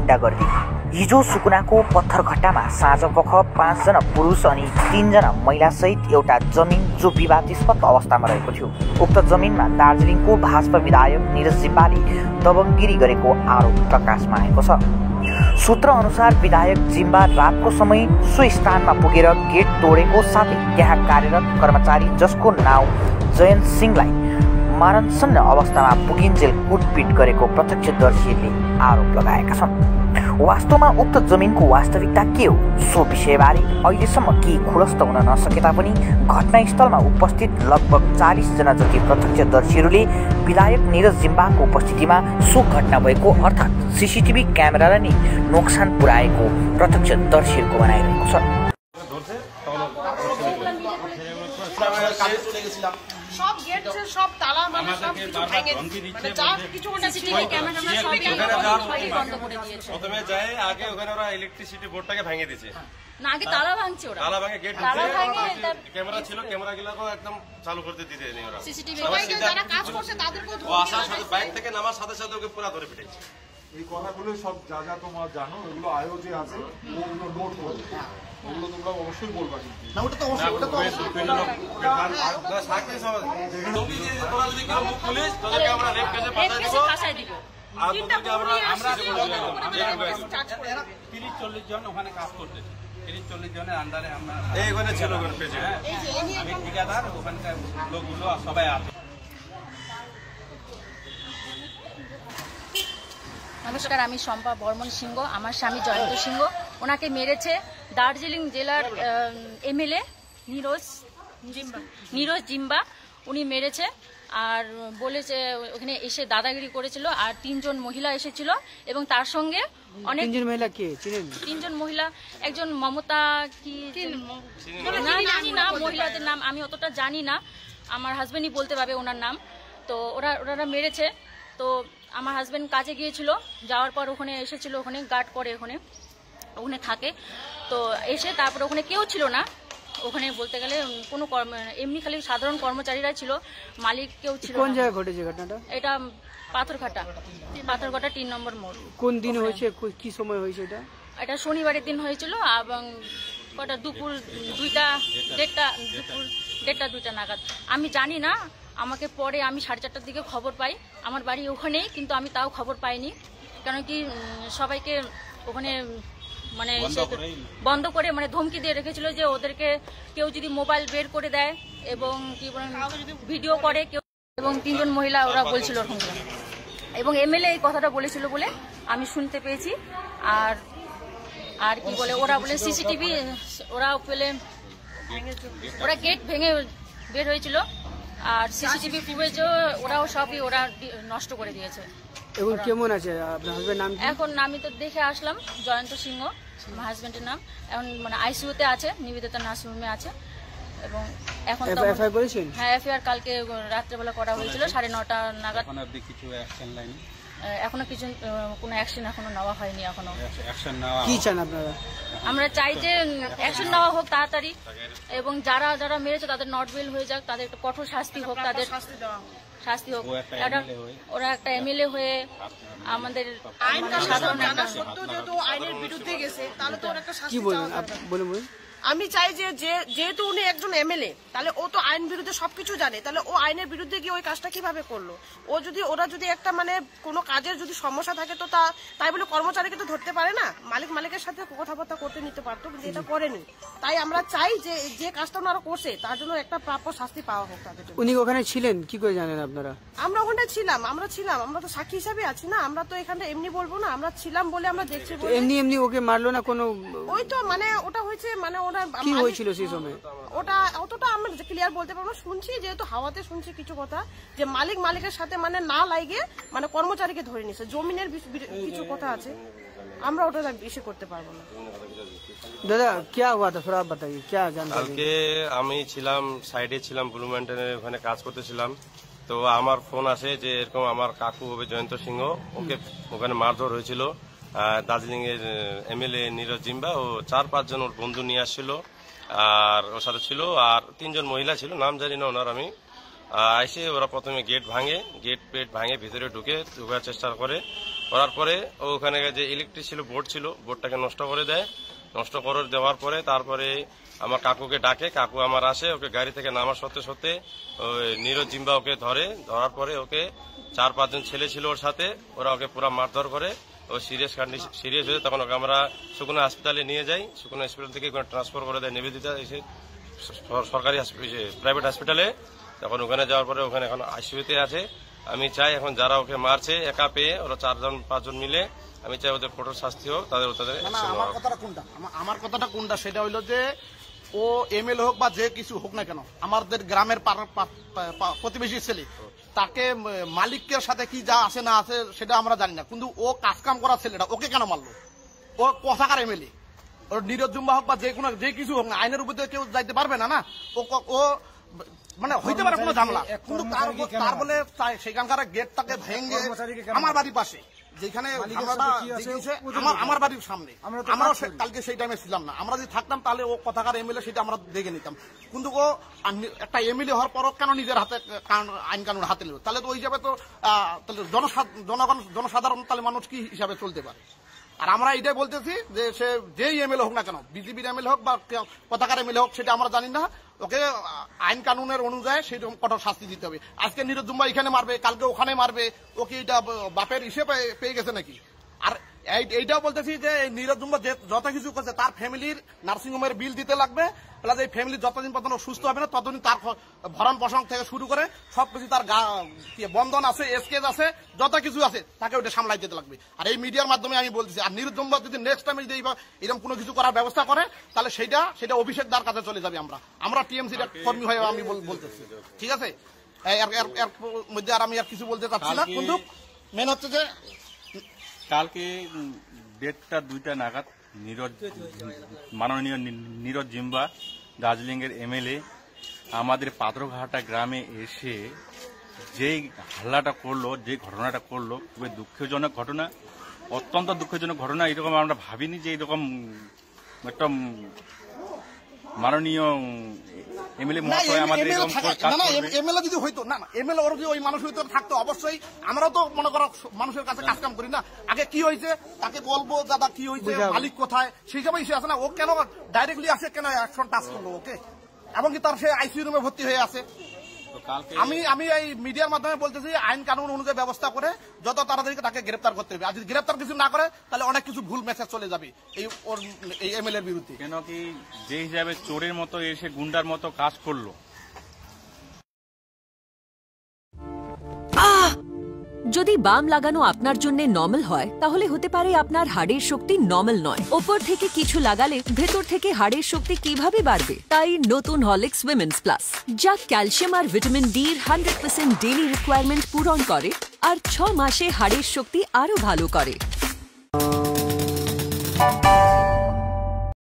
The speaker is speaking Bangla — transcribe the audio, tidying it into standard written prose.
गुण्डागर्दी। हिजो सुकुनाको पत्थरघट्टामा साँझपख 5 जना पुरुष अनि 3 जना महिलासहित एउटा जमिन जो विवादास्पद अवस्थामा रहेको थियो। उक्त जमिनमा दार्जिलिङको भाजपा विधायक निरज जिम्बाले दबंगगिरी गरेको आरोप प्रकाशमा आएको छ। सूत्र अनुसार विधायक जिम्बा रातको समय सो स्थानमा पुगेर गेट तोडेको साथै त्यहाँ कार्यरत कर्मचारी जसको नाउँ जयन्त सिंहलाई मारणसन्न अवस्थामा पुगिन्जेल कुटपिट गरेको प्रत्यक्षदर्शीले आरोप लगाएका छन्। वास्तवमा उक्त जमिनको वास्तविकता के हो सो विषयबारे अहिलेसम्म केही खुलस्त हुन नसके तापनि घटनास्थलमा उपस्थित लगभग 40 जना जति प्रत्यक्षदर्शीहरूले विधायक निरज जिम्बाको उपस्थितिमा सो घटना भएको अर्थात् सीसीटीभी क्यामेरालाई नै नोक्सान पुर्याएको प्रत्यक्षदर्शीहरूको भनाइरहेको छ। সব গেট সব তালা মানে সব কিছু ভেঙে মানে যা কিছু ওটা সিসিটিভি ক্যামেরা সবই বন্ধ করে দিয়েছে। প্রথমে যায় আগে ওখানে ওরা ইলেকট্রিসিটি বোর্ডটাকে ভেঙে দিয়েছে। না আগে তালা ভাঙছে ওরা। তালা ভাঙে গেট ঢুকে ক্যামেরা ছিল ক্যামেরাগুলোকে একদম চালু করতে দিতে নেই ওরা। সিসিটিভি যারা কাজ করছে তাদেরকে ধরে আসার সাথে বাইক থেকে নামার সাথে সাথে ওকে পুরো ধরে পিটেছে। এই কথাগুলো সব যা যা তোমরা জানো এগুলো আয়োজে আছে ওগুলো নোট করো। ওগুলো তোমরা অবশ্যই বলবা কিন্তু। না ওটা তো অবশ্যই ওটা তো সাক্ষী সমাজ তুমি যে তোরা যদি কেউ পুলিশ তোদেরকে আমরা রেপ কেসে পাঠাই দেব ফাঁসাই দিব। আর তোদেরকে আমরা 30-40 জন ওখানে কাজ করতে 30-40 জনের আন্ডারে আমরা এই ওখানে ছিল ওখানে পেজে আমি ঠিকাদার ওখানকার লোকগুলো সবাই আছে। নমস্কার, আমি শম্পা বর্মন সিংহ। আমার স্বামী জয়ন্ত সিংহ। ওনাকে মেরেছে দার্জিলিং জেলার এমএলএ নিরজ জিম্বা। উনি মেরেছে আর বলেছে ওখানে এসে দাদাগিরি করেছিল। আর 3 জন মহিলা এসেছিল এবং তার সঙ্গে অনেক 3 জন মহিলা কে চিনেন? 3 জন মহিলা, একজন মমতা কি না জানি না, মহিলাদের নাম আমি অতটা জানি না, আমার হাজবেন্ডই বলতে পারবে ওনার নাম। তো ওরা মেরেছে। তো আমার হাজবেন্ড কাজে গিয়েছিল, যাওয়ার পর ওখানে এসেছিল, ওখানে গার্ড করে ওখানে থাকে। তো এসে তারপর ওখানে কেউ ছিল না, ওখানে বলতে গেলে কোনো এমনি খালি সাধারণ কর্মচারীরা ছিল, মালিক কেউ ছিল। কোন জায়গায় ঘটেছে ঘটনাটা? এটা পাথরঘাটা 3 নম্বর মোড়। কোন দিন হয়েছে, কি সময় হয়েছে এটা? এটা শনিবারের দিন হয়েছিল এবং কটা দুপুর 1:30 নাগাদ। আমি জানি না, আমাকে পরে আমি 4:30টার দিকে খবর পাই। আমার বাড়ি ওখানেই, কিন্তু আমি তাও খবর পাইনি, কারণ কি সবাইকে ওখানে মানে বন্ধ করে মানে ধমকি দিয়ে রেখেছিল যে ওদেরকে কেউ যদি মোবাইল বের করে দেয় এবং কি ভিডিও করে কেউ, এবং 3 জন মহিলা ওরা বলছিল ওরকম, এবং এমএলএ এই কথাটা বলেছিল বলে আমি শুনতে পেয়েছি। আর কি বলে ওরা বলে সিসিটিভি ওরা গেট ভেঙে বের হয়েছিল আর সিসিটিভি ফুটেজও ওরা নষ্ট করে দিয়েছে। এবং কেমন আছে আপনার হাজবেন্ড? নাম এখন আমি তো দেখে আসলাম, জয়ন্ত সিংহ আমার হাজবেন্ডের নাম। এখন মানে আইসিইউতে আছে, নিবেদিতা নার্সিংহোমে আছে। এবং এখন এফআইআর করেছেন? হ্যাঁ, এফআইআর কালকে রাত্রেবেলা করা হয়েছিল 9:30 নাগাদ। এখনো কিছু কোনো অ্যাকশন এখনো নেওয়া হয়নি। এখনো কি চান আপনারা? আমরা চাই যে অ্যাকশন নেওয়া হোক তাড়াতাড়ি, এবং যারা যারা মেরেছে তাদের নট বেল হয়ে যাক, তাদের একটা কঠোর শাস্তি হোক, তাদের শাস্তি হোক। ওরা একটা এমএলএ হয়ে আমাদের সাধারণ আইনের বিরুদ্ধে গেছে, তাহলে তো ওর একটা শাস্তি কি বলেন বলুন। আমি চাই যে যেহেতু উনি একজন এমএলএ, তাহলে ও তো আইন বিরুদ্ধে সবকিছু জানে, তাহলে ও আইনের বিরুদ্ধে গিয়ে ওই কাজটা কিভাবে করলো? ওরা যদি একটা মানে কোনো কাজের যদি সমস্যা থাকে তো তাই বলে কর্মচারীকে তো ধরতে পারে না। মালিকের সাথে কথাবার্তা করতে নিতে পারতো, কিন্তু এটা করেনি। তাই আমরা চাই যে কাজটা ওনারা করছে তার জন্য একটা প্রাপ্য শাস্তি পাওয়া হোক তাদের জন্য। উনি ওখানে ছিলেন কি করে জানেন আপনারা? আমরা ওখানে ছিলাম, আমরা তো সাক্ষী হিসাবে আছি না, আমরা তো এখানে এমনি বলবো না, আমরা ছিলাম বলে আমরা দেখছি। এমনি ওকে মারলো না কোনো? ওই তো মানে ওটা হয়েছে মানে কি হয়েছিল সেই সময় ওটা অতটা আমি ক্লিয়ার বলতে পারবো না। শুনছি যেহেতু হাওয়াতে শুনছি কিছু কথা, যে মালিকের সাথে মানে না লাগে মানে কর্মচারীকে ধরে নিছে, জমিনের কিছু কথা আছে, আমরা ওটা বেশি করতে পারবো না। দাদা क्या हुआ था थोड़ा बताइए क्या जानकारी? কালকে আমি ছিলাম সাইডে ছিলাম, ব্লু মাউন্টেনের ওখানে কাজ করতেছিলাম। তো আমার ফোন আসে যে এরকম আমার কাকু হবে জয়ন্ত সিংহ, ওকে ওখানে মারধর হয়েছিল। দার্জিলিং এর এমএলএ নিরজ জিম্বা ও 4-5 জন ওর বন্ধু নিয়ে আসছিল, আর ওর সাথে ছিল আর 3 জন মহিলা ছিল, নাম জানি না ওনার। আমি এসে ওরা প্রথমে গেট ভাঙে ভিতরে ঢোকার চেষ্টা করে। করার পরে ওখানে যে ইলেকট্রিক ছিল বোর্ড ছিল, বোর্ডটাকে নষ্ট করে দেয়। নষ্ট করে দেওয়ার পরে তারপরে আমার কাকুকে ডাকে, কাকু আমার আসে, ওকে গাড়ি থেকে নামার সত্ত্বে সত্ত্বে ওই নীরজ জিম্বা ওকে ধরার পরে ওকে 4-5 জন ছেলে ছিল ওর সাথে, ওরা ওকে পুরো মারধর করে। ও সিরিয়াস হয়ে তখন ওকে আমরা সুকুনা হসপিটালে নিয়ে যাই। সুকুনা হসপিটাল থেকে ট্রান্সফার করে দেয় নিবেদিতা এসে সরকারি প্রাইভেট হসপিটালে। তখন ওখানে যাওয়ার পরে ওখানে এখন আইসিইউতে আছে। আমি চাই এখন যারা ওকে মারছে একা পেয়ে, ওরা 4-5 জন মিলে, আমি চাই ওদের কঠোর শাস্তি হোক, তাদের আমার কথাটা কোনটা সেটা হইলো যে ও এমএলএ হোক বা যে কিছু হোক না কেন, আমাদের গ্রামের প্রতিবেশী ছেলে, তাকে মালিকের সাথে কি যা আছে না আছে সেটা আমরা জানি না, কিন্তু ও কাজ কাম করা ছেলেটা ওকে কেন মারলো? ও কোথাকার এমএলএ? ওর নীরজ জিম্বা হোক বা যে কিছু হোক না, আইনের উপর কেউ যাইতে পারবে না। ও মানে হইতে পারে কোনো ঝামেলা, কিন্তু তার বলে সেখানকার গেটটাকে ভেঙে আমার বাড়ির পাশে যেখানে আমার বাড়ির সামনে, আমরাও কালকে সেই টাইমে ছিলাম না। আমরা যদি থাকতাম তাহলে ও কথাকার এমএলএ সেটা আমরা দেখে নিতাম, কিন্তু ও একটা এমএলএ হওয়ার পরও কেন নিজের হাতে আইন কানুন হাতে নিল? তাহলে তো ওই হিসাবে তো জনসাধারণ তাহলে মানুষ কি হিসাবে চলতে পারে? আর আমরা এটাই বলতেছি যে সে যেই এমএলএ হোক না কেন, বিজেপির এমএলএ হোক বা পতাকার এমএলএ হোক, সেটা আমরা জানি না, ওকে আইন কানুনের অনুযায়ী সেরকম কঠোর শাস্তি দিতে হবে। আজকে নীরজ জিম্বা এখানে মারবে, কালকে ওখানে মারবে, ওকে এটা বাপের হিসেবে পেয়ে গেছে নাকি? আর এইটাও বলতেছি যে নীরজ জিম্বা যত কিছু করছে তার ফ্যামিলির নার্সিংহোমের বিল দিতে লাগবে, প্লাস এই ফ্যামিলি যতদিন পর্যন্ত সুস্থ হবে না ততদিন তার ভরণ পোষণ থেকে শুরু করে সবকিছু তার বন্ধন আছে, এসকেজ আছে, যত কিছু আছে তাকে ওটা সামলাই দিতে লাগবে। আর এই মিডিয়ার মাধ্যমে আমি বলতেছি, আর নীরজ জিম্বা যদি নেক্সট টাইমে যদি এরকম কোনো কিছু করার ব্যবস্থা করে তাহলে সেটা অভিষেক দার কাছে চলে যাবে। আমরা টিএমসির কর্মী হয়ে আমি বলতেছি, ঠিক আছে? এর মধ্যে আর আমি আর কিছু বলতে চাচ্ছি না, কিন্তু মেন হচ্ছে যে কালকে 1:30-2টা নাগাদ মাননীয় নীরজ জিম্বা দার্জিলিং এর এমএলএ আমাদের পাথরঘাটা গ্রামে এসে যেই হাল্লাটা করলো, যে ঘটনাটা করলো, খুবই দুঃখজনক ঘটনা, অত্যন্ত দুঃখজনক ঘটনা। এরকম আমরা ভাবিনি যে এরকম একটা মাননীয় এমএলএ মহাশয় আমাদের এরকম কাজ করবে। এমএলএ যদি হইতো না, এমএলএ ওর যদি ওই মানুষ হইতো থাকতো, অবশ্যই আমরাও তো মনে করো মানুষের কাছে কাজ কাম করি না, আগে কি হয়েছে তাকে বলবো, দাদা কি হয়েছে, মালিক কোথায়, সেই সময় ইস্যু আছে না। ও কেন ডাইরেক্টলি আসে, কেন অ্যাকশন টাচ করলো ওকে, এবং কি তার সে আইসিইউ রুমে ভর্তি হয়ে আছে। আমি এই মিডিয়ার মাধ্যমে বলতেছি, আইন কানুন অনুযায়ী ব্যবস্থা করে যত তাড়াতাড়ি তাকে গ্রেপ্তার করতে হবে। আর যদি গ্রেপ্তার কিছু না করে তাহলে অনেক কিছু ভুল মেসেজ চলে যাবে এই এমএলএর বিরুদ্ধে। কেন কি যে হিসাবে চোরের মতো এসে গুন্ডার মতো কাজ করলো। যদি বাম লাগানো আপনার জন্য নরমাল হয় তাহলে হতে পারে আপনার হাড়ের শক্তি নরমাল নয়। ওপর থেকে কিছু লাগালে ভেতর থেকে হাড়ের শক্তি কিভাবে বাড়বে? তাই নতুন হরলিক্স উইমেন্স প্লাস, যা ক্যালসিয়াম আর ভিটামিন ডি এর 100% ডেইলি রিকোয়ারমেন্ট পূরণ করে আর 6 মাসে হাড়ের শক্তি আরো ভালো করে।